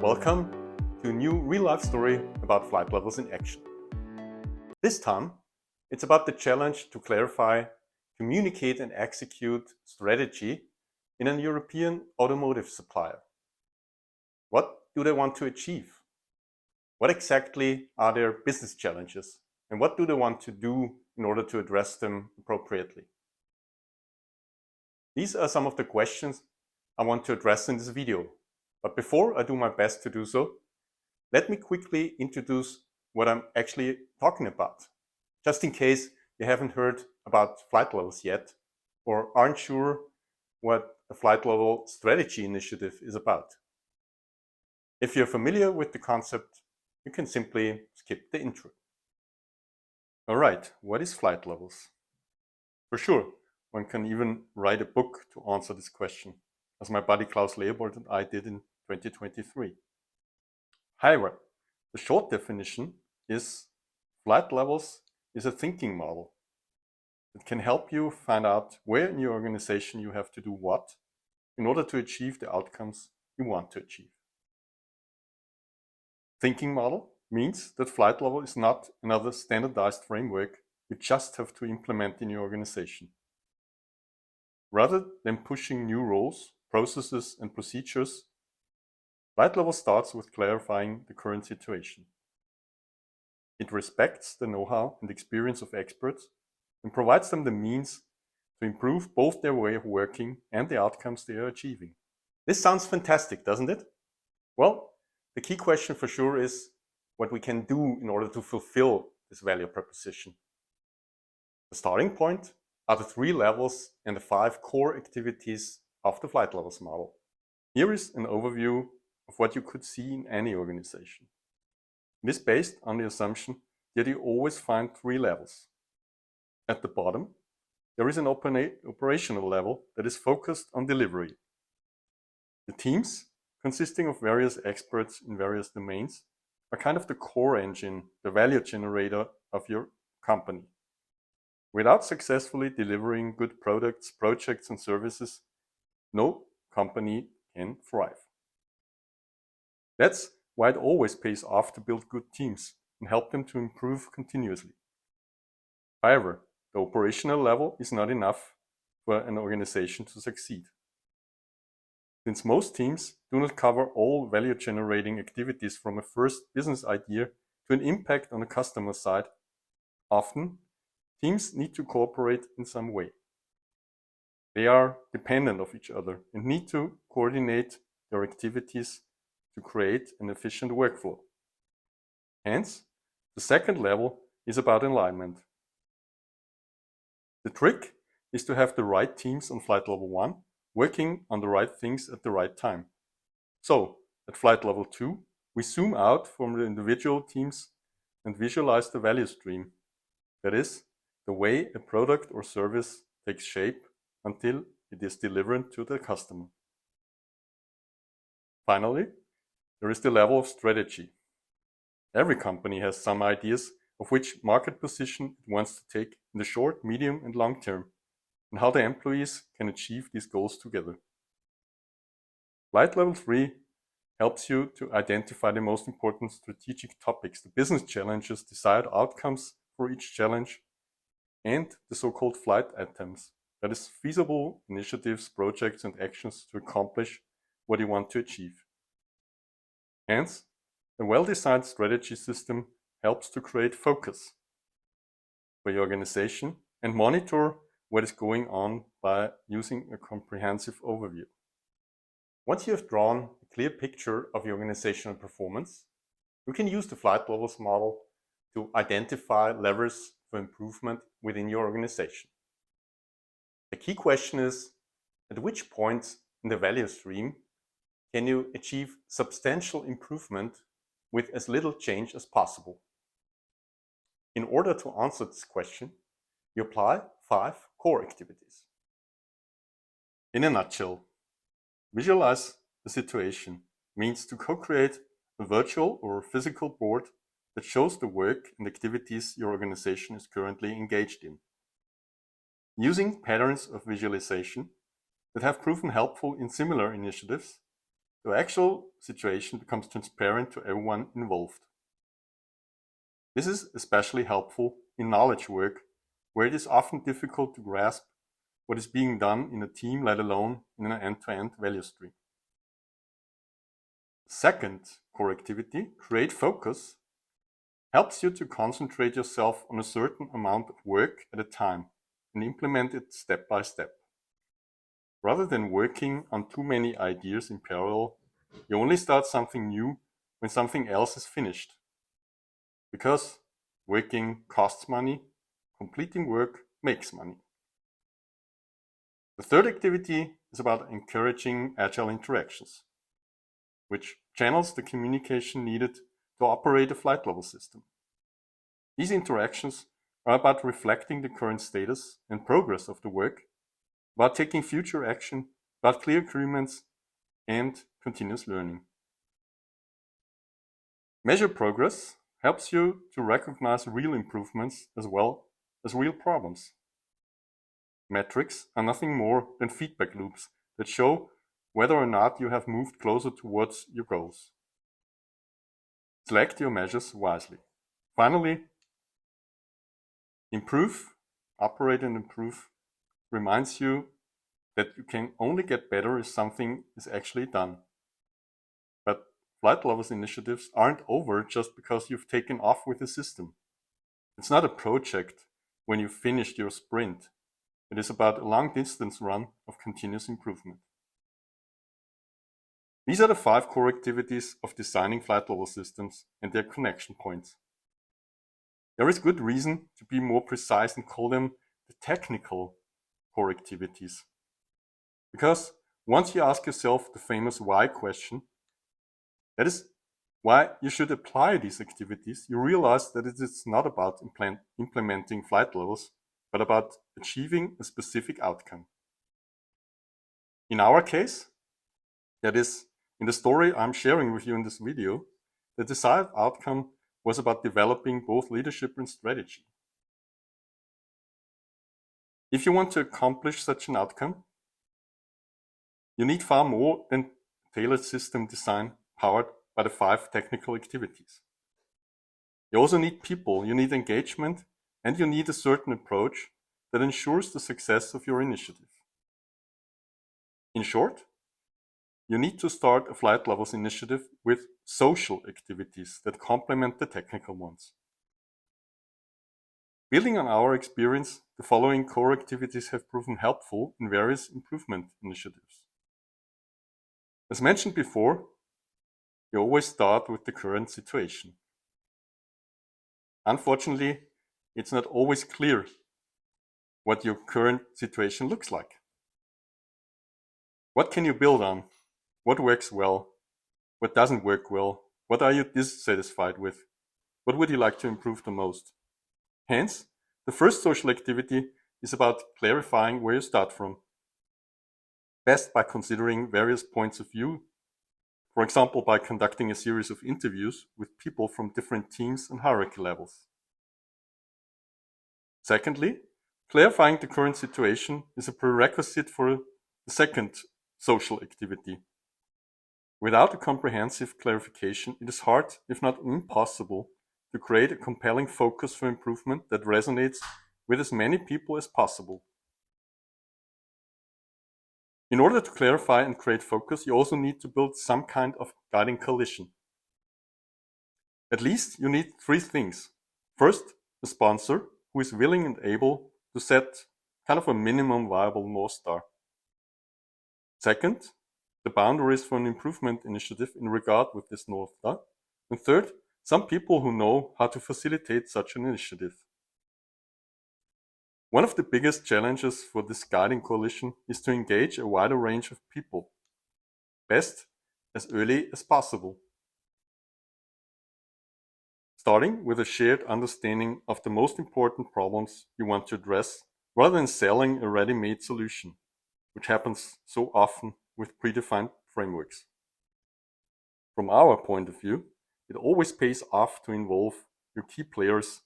Welcome to a new real-life story about flight levels in action. This time, it's about the challenge to clarify, communicate and execute strategy in a European automotive supplier. What do they want to achieve? What exactly are their business challenges? And what do they want to do in order to address them appropriately? These are some of the questions I want to address in this video. But before I do my best to do so, let me quickly introduce what I'm actually talking about, just in case you haven't heard about flight levels yet or aren't sure what a flight level strategy initiative is about. If you're familiar with the concept, you can simply skip the intro. All right, what is flight levels? For sure, one can even write a book to answer this question, as my buddy Klaus Leopold and I did in 2023. However, the short definition is flight levels is a thinking model. It can help you find out where in your organization you have to do what in order to achieve the outcomes you want to achieve. Thinking model means that flight level is not another standardized framework you just have to implement in your organization. Rather than pushing new roles, processes and procedures, flight level starts with clarifying the current situation. It respects the know-how and experience of experts and provides them the means to improve both their way of working and the outcomes they are achieving. This sounds fantastic, doesn't it? Well, the key question for sure is what we can do in order to fulfill this value proposition. The starting point are the 3 levels and the 5 core activities of the flight levels model. Here is an overview of what you could see in any organization. It is based on the assumption that you always find 3 levels. At the bottom, there is an operational level that is focused on delivery. The teams, consisting of various experts in various domains, are kind of the core engine, the value generator of your company. Without successfully delivering good products, projects and services, no company can thrive. That's why it always pays off to build good teams and help them to improve continuously. However, the operational level is not enough for an organization to succeed. Since most teams do not cover all value-generating activities from a first business idea to an impact on the customer side, often teams need to cooperate in some way. They are dependent of each other and need to coordinate their activities to create an efficient workflow. Hence, the second level is about alignment. The trick is to have the right teams on flight level 1 working on the right things at the right time. So, at flight level 2, we zoom out from the individual teams and visualize the value stream. That is, the way a product or service takes shape until it is delivered to the customer. Finally, there is the level of strategy. Every company has some ideas of which market position it wants to take in the short, medium and long term, and how the employees can achieve these goals together. Flight level 3 helps you to identify the most important strategic topics, the business challenges, desired outcomes for each challenge, and the so-called flight items, that is, feasible initiatives, projects and actions to accomplish what you want to achieve. Hence, a well-designed strategy system helps to create focus for your organization and monitor what is going on by using a comprehensive overview. Once you have drawn a clear picture of your organizational performance, you can use the flight levels model to identify levers for improvement within your organization. The key question is, at which point in the value stream can you achieve substantial improvement with as little change as possible? In order to answer this question, you apply 5 core activities. In a nutshell, visualize the situation means to co-create a virtual or physical board that shows the work and activities your organization is currently engaged in. Using patterns of visualization that have proven helpful in similar initiatives, the actual situation becomes transparent to everyone involved. This is especially helpful in knowledge work, where it is often difficult to grasp what is being done in a team, let alone in an end-to-end value stream. Second core activity, create focus, helps you to concentrate yourself on a certain amount of work at a time and implement it step by step. Rather than working on too many ideas in parallel, you only start something new when something else is finished. Because working costs money, completing work makes money. The third activity is about encouraging agile interactions, which channels the communication needed to operate a flight level system. These interactions are about reflecting the current status and progress of the work, about taking future action, about clear agreements, and continuous learning. Measure progress helps you to recognize real improvements as well as real problems. Metrics are nothing more than feedback loops that show whether or not you have moved closer towards your goals. Select your measures wisely. Finally, operate and improve reminds you that you can only get better if something is actually done. But flight levels initiatives aren't over just because you've taken off with the system. It's not a project when you've finished your sprint. It is about a long distance run of continuous improvement. These are the 5 core activities of designing flight level systems and their connection points. There is good reason to be more precise and call them the technical core activities. Because once you ask yourself the famous why question, that is why you should apply these activities, you realize that it is not about implementing flight levels, but about achieving a specific outcome. In our case, that is, in the story I'm sharing with you in this video, the desired outcome was about developing both leadership and strategy. If you want to accomplish such an outcome, you need far more than tailored system design powered by the 5 technical activities. You also need people, you need engagement, and you need a certain approach that ensures the success of your initiative. In short, you need to start a flight levels initiative with social activities that complement the technical ones. Building on our experience, the following core activities have proven helpful in various improvement initiatives. As mentioned before, you always start with the current situation. Unfortunately, it's not always clear what your current situation looks like. What can you build on? What works well? What doesn't work well? What are you dissatisfied with? What would you like to improve the most? Hence, the first social activity is about clarifying where you start from. Best by considering various points of view, for example by conducting a series of interviews with people from different teams and hierarchy levels. Secondly, clarifying the current situation is a prerequisite for the second social activity. Without a comprehensive clarification, it is hard, if not impossible, to create a compelling focus for improvement that resonates with as many people as possible. In order to clarify and create focus, you also need to build some kind of guiding coalition. At least you need 3 things. First, a sponsor who is willing and able to set kind of a minimum viable North Star. Second, the boundaries for an improvement initiative in regard with this North Star. And third, some people who know how to facilitate such an initiative. One of the biggest challenges for this guiding coalition is to engage a wider range of people, best as early as possible. Starting with a shared understanding of the most important problems you want to address, rather than selling a ready-made solution, which happens so often with predefined frameworks. From our point of view, it always pays off to involve your key players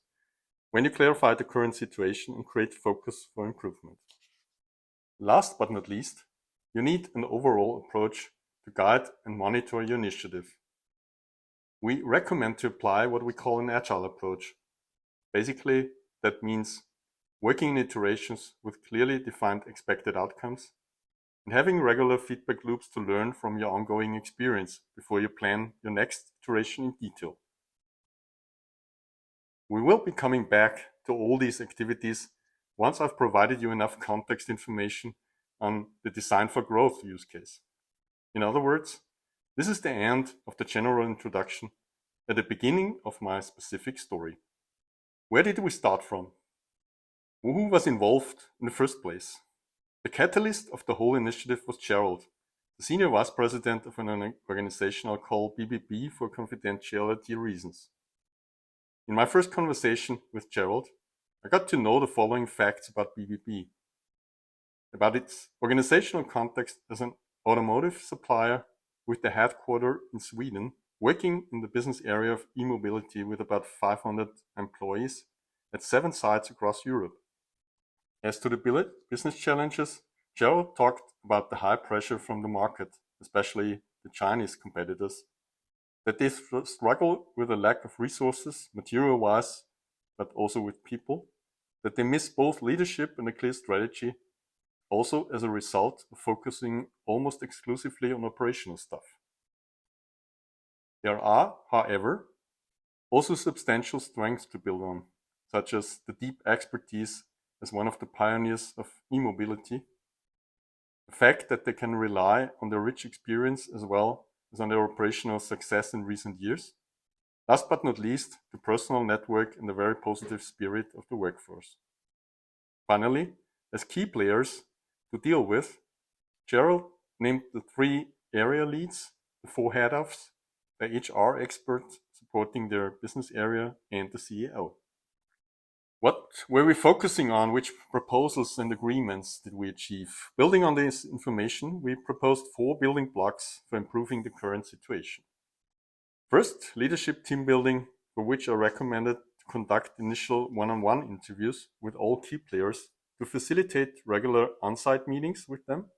when you clarify the current situation and create focus for improvement. Last but not least, you need an overall approach to guide and monitor your initiative. We recommend to apply what we call an agile approach. Basically, that means working in iterations with clearly defined expected outcomes and having regular feedback loops to learn from your ongoing experience before you plan your next iteration in detail. We will be coming back to all these activities once I've provided you enough context information on the design for growth use case. In other words, this is the end of the general introduction at the beginning of my specific story. Where did we start from? Who was involved in the first place? The catalyst of the whole initiative was Gerald, the senior vice president of an organization I'll call BBB for confidentiality reasons. In my first conversation with Gerald, I got to know the following facts about BBB. About its organizational context as an automotive supplier with the headquarters in Sweden, working in the business area of e-mobility with about 500 employees at 7 sites across Europe. As to the business challenges, Gerald talked about the high pressure from the market, especially the Chinese competitors, that they struggle with a lack of resources, material-wise, but also with people, that they miss both leadership and a clear strategy, also as a result of focusing almost exclusively on operational stuff. There are, however, also substantial strengths to build on, such as the deep expertise as one of the pioneers of e-mobility, the fact that they can rely on their rich experience as well as on their operational success in recent years, last but not least, the personal network and the very positive spirit of the workforce. Finally, as key players to deal with, Gerald named the 3 area leads, the 4 head-offs, the HR expert supporting their business area, and the CEO. What were we focusing on? Which proposals and agreements did we achieve? Building on this information, we proposed 4 building blocks for improving the current situation. First, leadership team building, for which I recommended to conduct initial one-on-one interviews with all key players to facilitate regular on-site meetings with them,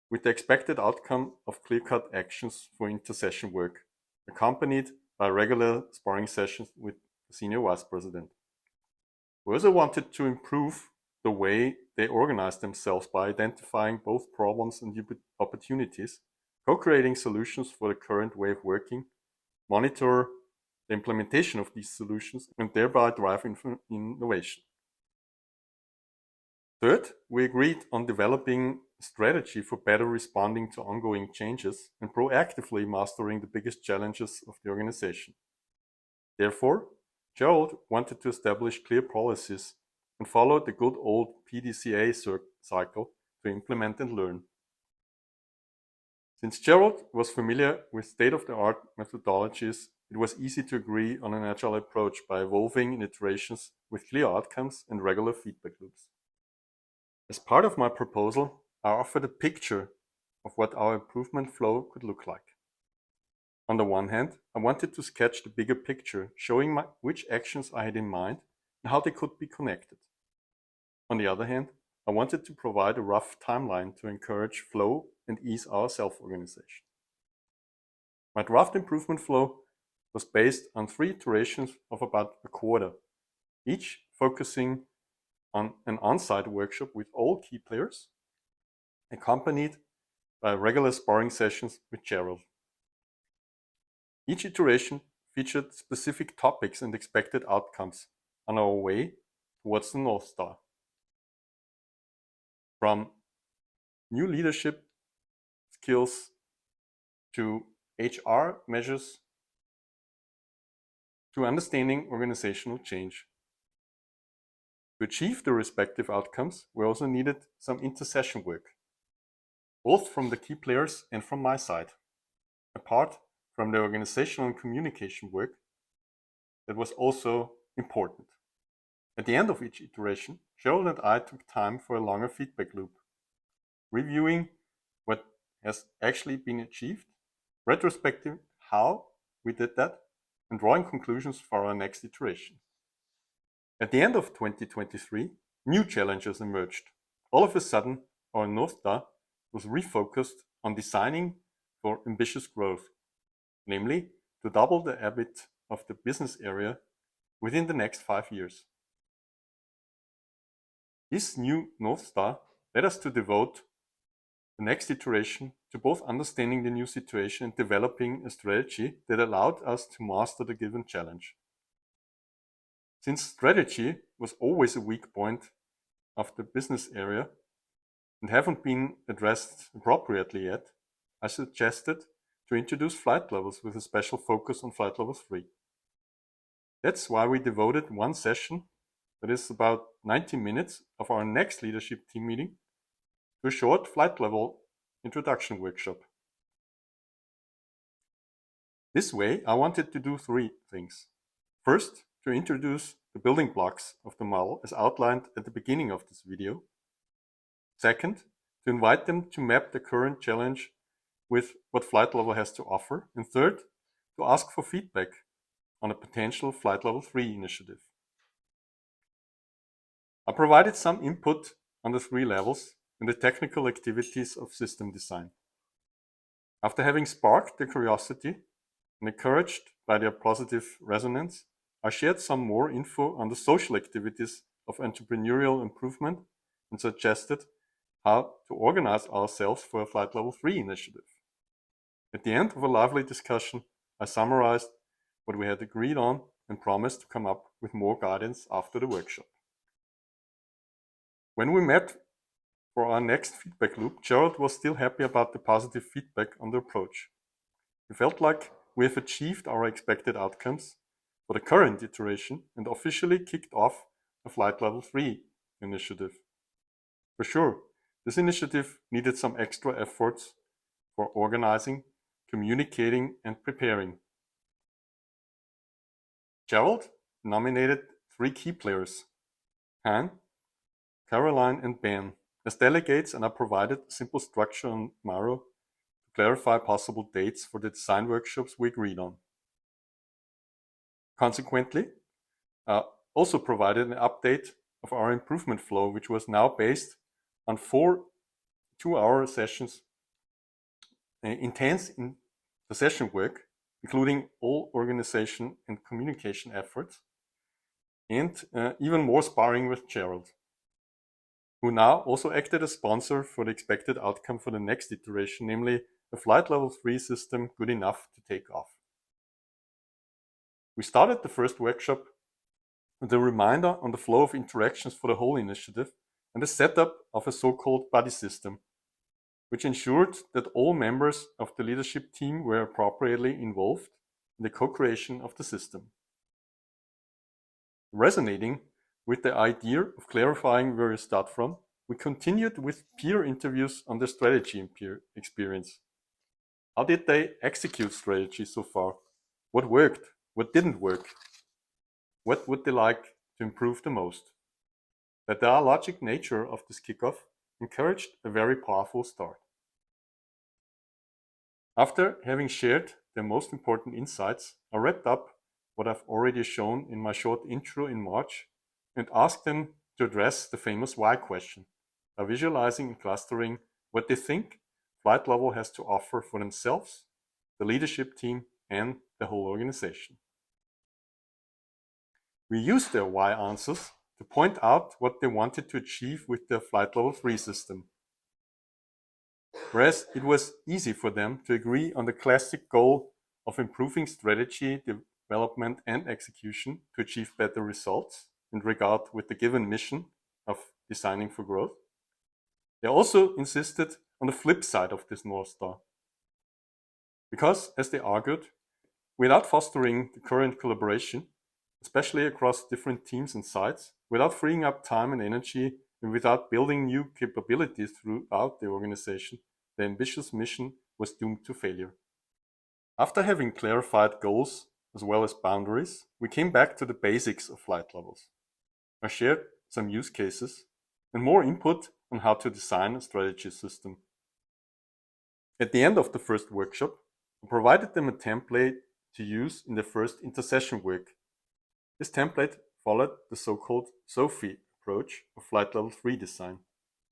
with the expected outcome of clear-cut actions for inter-session work, accompanied by regular sparring sessions with the senior vice president. We also wanted to improve the way they organize themselves by identifying both problems and opportunities, co-creating solutions for the current way of working, monitor the implementation of these solutions, and thereby drive innovation. Third, we agreed on developing a strategy for better responding to ongoing changes and proactively mastering the biggest challenges of the organization. Therefore, Gerald wanted to establish clear policies and follow the good old PDCA cycle to implement and learn. Since Gerald was familiar with state-of-the-art methodologies, it was easy to agree on an agile approach by evolving in iterations with clear outcomes and regular feedback loops. As part of my proposal, I offered a picture of what our improvement flow could look like. On the one hand, I wanted to sketch the bigger picture, showing which actions I had in mind and how they could be connected. On the other hand, I wanted to provide a rough timeline to encourage flow and ease our self-organization. My draft improvement flow was based on 3 iterations of about a quarter, each focusing on an on-site workshop with all key players, accompanied by regular sparring sessions with Gerald. Each iteration featured specific topics and expected outcomes on our way towards the North Star. From new leadership skills to HR measures to understanding organizational change. To achieve the respective outcomes, we also needed some inter-session work, both from the key players and from my side, apart from the organizational and communication work that was also important. At the end of each iteration, Gerald and I took time for a longer feedback loop, reviewing what has actually been achieved, retrospective how we did that, and drawing conclusions for our next iteration. At the end of 2023, new challenges emerged. All of a sudden, our North Star was refocused on designing for ambitious growth, namely to double the EBIT of the business area within the next 5 years. This new North Star led us to devote the next iteration to both understanding the new situation and developing a strategy that allowed us to master the given challenge. Since strategy was always a weak point of the business area and haven't been addressed appropriately yet, I suggested to introduce flight levels with a special focus on flight level 3. That's why we devoted one session, that is about 90 minutes of our next leadership team meeting, to a short flight level introduction workshop. This way, I wanted to do 3 things. First, to introduce the building blocks of the model as outlined at the beginning of this video. Second, to invite them to map the current challenge with what flight level has to offer. And third, to ask for feedback on a potential flight level 3 initiative. I provided some input on the 3 levels and the technical activities of system design. After having sparked their curiosity and encouraged by their positive resonance, I shared some more info on the social activities of entrepreneurial improvement and suggested how to organize ourselves for a flight level 3 initiative. At the end of a lively discussion, I summarized what we had agreed on and promised to come up with more guidance after the workshop. When we met for our next feedback loop, Gerald was still happy about the positive feedback on the approach. He felt like we have achieved our expected outcomes for the current iteration and officially kicked off a flight level 3 initiative. For sure, this initiative needed some extra efforts for organizing, communicating, and preparing. Gerald nominated 3 key players, Han, Caroline, and Ben, as delegates, and I provided a simple structure on Miro to clarify possible dates for the design workshops we agreed on. Consequently, I also provided an update of our improvement flow, which was now based on 4 2-hour sessions, intense in the session work, including all organization and communication efforts, and even more sparring with Gerald, who now also acted as sponsor for the expected outcome for the next iteration, namely a flight level 3 system good enough to take off. We started the first workshop with a reminder on the flow of interactions for the whole initiative and the setup of a so-called buddy system, which ensured that all members of the leadership team were appropriately involved in the co-creation of the system. Resonating with the idea of clarifying where we start from, we continued with peer interviews on their strategy and peer experience. How did they execute strategy so far? What worked? What didn't work? What would they like to improve the most? The dialogic nature of this kickoff encouraged a very powerful start. After having shared their most important insights, I wrapped up what I've already shown in my short intro in March and asked them to address the famous why question by visualizing and clustering what they think flight level has to offer for themselves, the leadership team, and the whole organization. We used their why answers to point out what they wanted to achieve with their flight level 3 system. Whereas it was easy for them to agree on the classic goal of improving strategy, development, and execution to achieve better results in regard with the given mission of designing for growth, they also insisted on the flip side of this North Star. Because, as they argued, without fostering the current collaboration, especially across different teams and sites, without freeing up time and energy, and without building new capabilities throughout the organization, the ambitious mission was doomed to failure. After having clarified goals as well as boundaries, we came back to the basics of flight levels. I shared some use cases and more input on how to design a strategy system. At the end of the first workshop, I provided them a template to use in the first intersession work. This template followed the so-called SOFI approach of flight level 3 design,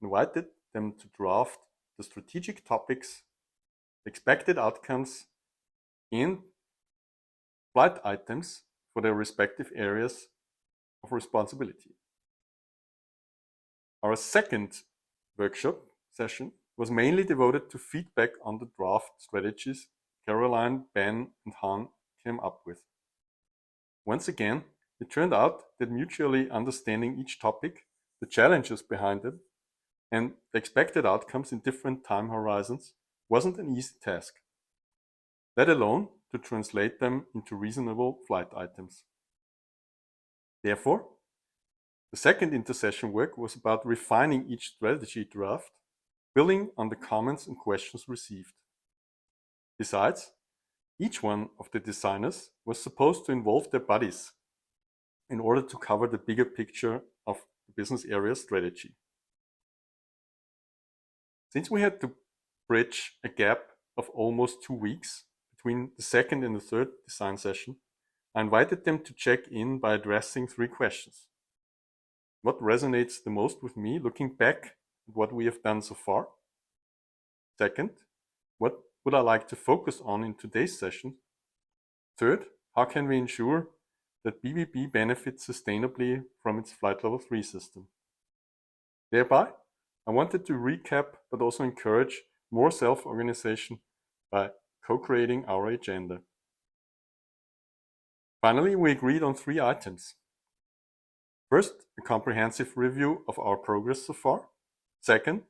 invited them to draft the strategic topics expected outcomes, and flight items for their respective areas of responsibility. Our second workshop session was mainly devoted to feedback on the draft strategies Caroline, Ben, and Han came up with. Once again, it turned out that mutually understanding each topic, the challenges behind it, and the expected outcomes in different time horizons wasn't an easy task, let alone to translate them into reasonable flight items. Therefore, the second intersession work was about refining each strategy draft, building on the comments and questions received. Besides, each one of the designers was supposed to involve their buddies in order to cover the bigger picture of the business area strategy. Since we had to bridge a gap of almost 2 weeks between the second and the third design session, I invited them to check in by addressing 3 questions. What resonates the most with me looking back at what we have done so far? Second, what would I like to focus on in today's session? Third, how can we ensure that BBB benefits sustainably from its Flight Level 3 system? Thereby, I wanted to recap but also encourage more self-organization by co-creating our agenda. Finally, we agreed on 3 items. First, a comprehensive review of our progress so far. Second,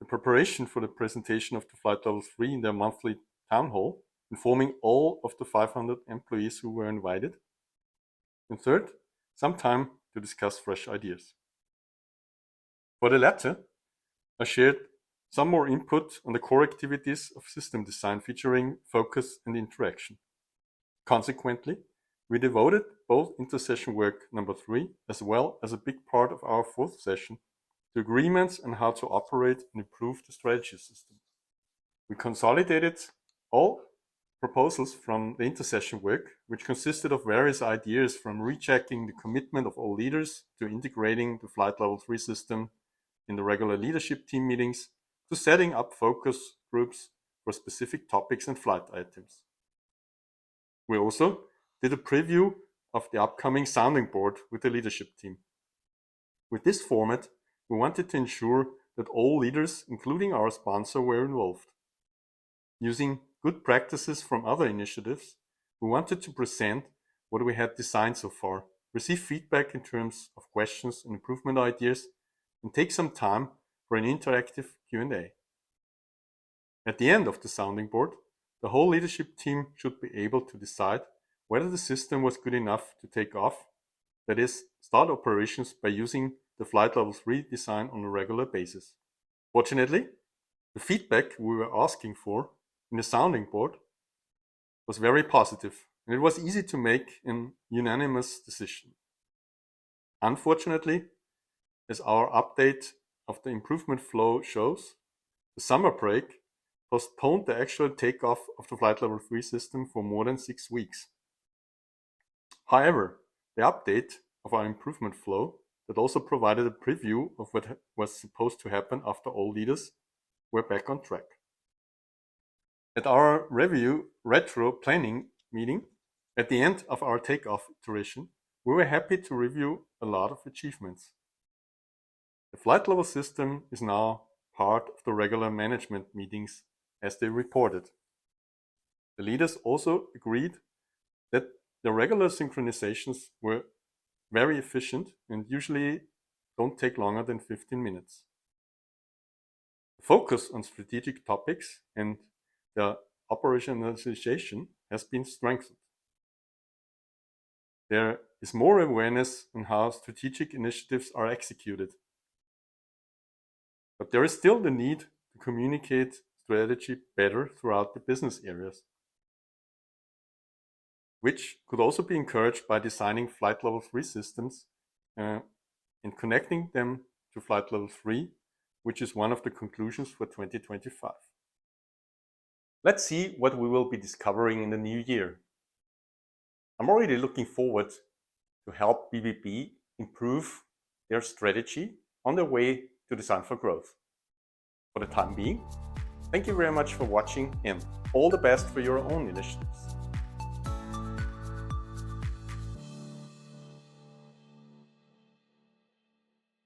the preparation for the presentation of the Flight Level 3 in their monthly town hall, informing all of the 500 employees who were invited. And third, some time to discuss fresh ideas. For the latter, I shared some more input on the core activities of system design featuring focus and interaction. Consequently, we devoted both intersession work number 3 as well as a big part of our 4th session to agreements on how to operate and improve the strategy system. We consolidated all proposals from the intersession work, which consisted of various ideas from rechecking the commitment of all leaders to integrating the Flight Level 3 system in the regular leadership team meetings to setting up focus groups for specific topics and flight items. We also did a preview of the upcoming sounding board with the leadership team. With this format, we wanted to ensure that all leaders, including our sponsor, were involved. Using good practices from other initiatives, we wanted to present what we had designed so far, receive feedback in terms of questions and improvement ideas, and take some time for an interactive Q&A. At the end of the sounding board, the whole leadership team should be able to decide whether the system was good enough to take off, that is, start operations by using the Flight Level 3 design on a regular basis. Fortunately, the feedback we were asking for in the sounding board was very positive, and it was easy to make an unanimous decision. Unfortunately, as our update of the improvement flow shows, the summer break postponed the actual takeoff of the Flight Level 3 system for more than 6 weeks. However, the update of our improvement flow that also provided a preview of what was supposed to happen after all leaders were back on track. At our review retro planning meeting, at the end of our takeoff iteration, we were happy to review a lot of achievements. The flight level system is now part of the regular management meetings as they reported. The leaders also agreed that the regular synchronizations were very efficient and usually don't take longer than 15 minutes. The focus on strategic topics and the operationalization has been strengthened. There is more awareness on how strategic initiatives are executed. But there is still the need to communicate strategy better throughout the business areas, which could also be encouraged by designing Flight Level 3 systems and connecting them to Flight Level 3, which is one of the conclusions for 2025. Let's see what we will be discovering in the new year. I'm already looking forward to help BBB improve their strategy on their way to design for growth. For the time being, Thank you very much for watching and all the best for your own initiatives.